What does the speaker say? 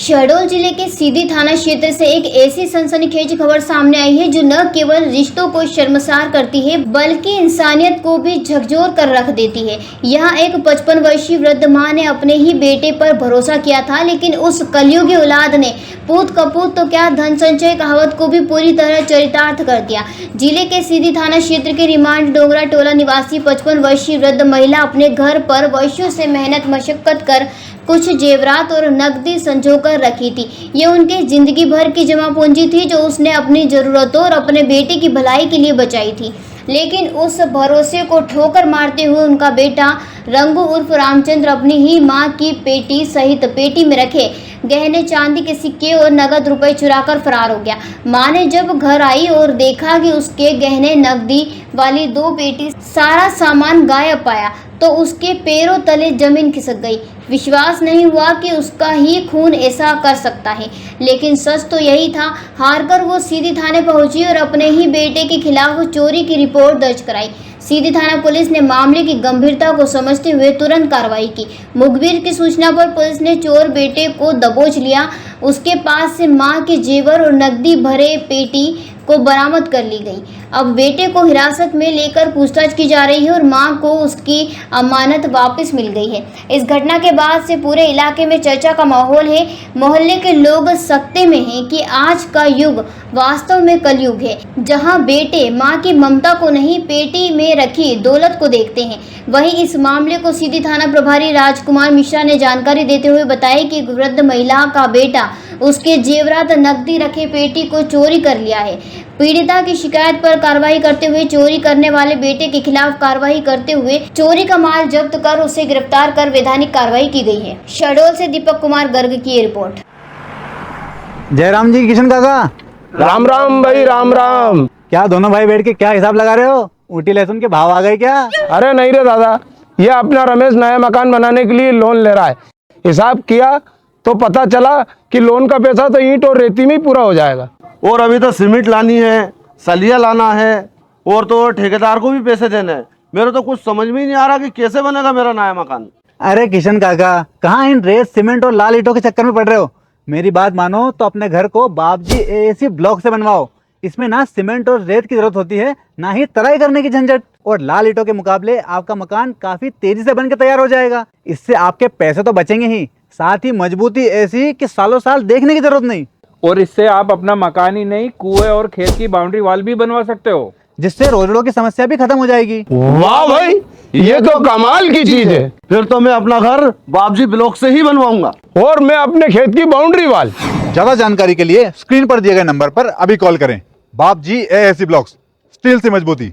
शहडोल जिले के सीधी थाना क्षेत्र से एक ऐसी सनसनीखेज खबर सामने आई है जो न केवल रिश्तों को शर्मसार करती है बल्कि इंसानियत को भी झकझोर कर रख देती है। यहाँ एक 55 वर्षीय वृद्ध मां ने अपने ही बेटे पर भरोसा किया था, लेकिन उस कलयुगी औलाद ने पूत कपूत तो क्या धन संचय कहावत को भी पूरी तरह चरितार्थ कर दिया। जिले के सीधी थाना क्षेत्र के रिमांड डोंगरा टोला निवासी 55 वर्षीय वृद्ध महिला अपने घर पर वर्षों से मेहनत मशक्कत कर कुछ जेवरात और नकदी संजोकर रखी थी। ये उनके जिंदगी भर की जमा पूंजी थी जो उसने अपनी जरूरतों और अपने बेटे की भलाई के लिए बचाई थी। लेकिन उस भरोसे को ठोकर मारते हुए उनका बेटा रंगू उर्फ रामचंद्र अपनी ही मां की पेटी सहित पेटी में रखे गहने, चांदी के सिक्के और नगद रुपए चुराकर फरार हो गया। मां ने जब घर आई और देखा कि उसके गहने, नकदी वाली 2 पेटी, सारा सामान गायब पाया तो उसके पैरों तले जमीन खिसक गई। विश्वास नहीं हुआ कि उसका ही खून ऐसा कर सकता है, लेकिन सच तो यही था। हारकर वो सीधी थाने पहुंची और अपने ही बेटे के खिलाफ चोरी की रिपोर्ट दर्ज कराई। सीधी थाना पुलिस ने मामले की गंभीरता को समझते हुए तुरंत कार्रवाई की। मुखबिर की सूचना पर पुलिस ने चोर बेटे को दबोच लिया। उसके पास से मां के जेवर और नकदी भरे पेटी को बरामद कर ली गई। अब बेटे को हिरासत में लेकर पूछताछ की जा रही है और मां को उसकी अमानत वापस मिल गई है। इस घटना के बाद से पूरे इलाके में चर्चा का माहौल है। मोहल्ले के लोग सकते में हैं कि आज का युग वास्तव में कलयुग है, जहां बेटे मां की ममता को नहीं, पेटी में रखी दौलत को देखते हैं। वहीं इस मामले को सीधी थाना प्रभारी राजकुमार मिश्रा ने जानकारी देते हुए बताया कि वृद्ध महिला का बेटा उसके जेवरात नकदी रखे पेटी को चोरी कर लिया है। पीड़िता की शिकायत पर कार्रवाई करते हुए चोरी करने वाले बेटे के खिलाफ कार्रवाई करते हुए चोरी का माल जब्त कर उसे गिरफ्तार कर वैधानिक कार्रवाई की गई है। शहडोल से दीपक कुमार गर्ग की रिपोर्ट। जयराम जी, किशन काका, राम राम भाई, राम राम। क्या दोनों भाई बैठ के क्या हिसाब लगा रहे हो? ऊटी लहसुन के भाव आ गए क्या? अरे नहीं रे दादा, ये अपना रमेश नया मकान बनाने के लिए लोन ले रहा है। हिसाब किया तो पता चला कि लोन का पैसा तो ईंट और रेती में ही पूरा हो जाएगा। और अभी तो सीमेंट लानी है, सलिया लाना है और तो ठेकेदार को भी पैसे देने हैं। मेरे तो कुछ समझ में ही नहीं आ रहा कि कैसे बनेगा मेरा नया मकान। अरे किशन काका, कहाँ इन रेत, सीमेंट और लाल ईंटों के चक्कर में पड़ रहे हो? मेरी बात मानो तो अपने घर को बाबजी एएसी ब्लॉक से बनवाओ। इसमें ना सीमेंट और रेत की जरूरत होती है, ना ही तराई करने की झंझट। और लाल ईंटों के मुकाबले आपका मकान काफी तेजी से बनकर तैयार हो जाएगा। इससे आपके पैसे तो बचेंगे ही, साथ ही मजबूती ऐसी कि सालों साल देखने की जरूरत नहीं। और इससे आप अपना मकान ही नहीं, कुएं और खेत की बाउंड्री वॉल भी बनवा सकते हो, जिससे रोजड़ों की समस्या भी खत्म हो जाएगी। वाह भाई, ये तो कमाल की चीज है। फिर तो मैं अपना घर बाबजी ब्लॉक से ही बनवाऊंगा। और मैं अपने खेत की बाउंड्री वाल। ज्यादा जानकारी के लिए स्क्रीन पर दिए गए नंबर पर अभी कॉल करें। बाबजी एएसी ब्लॉक्स, स्टील से मजबूती।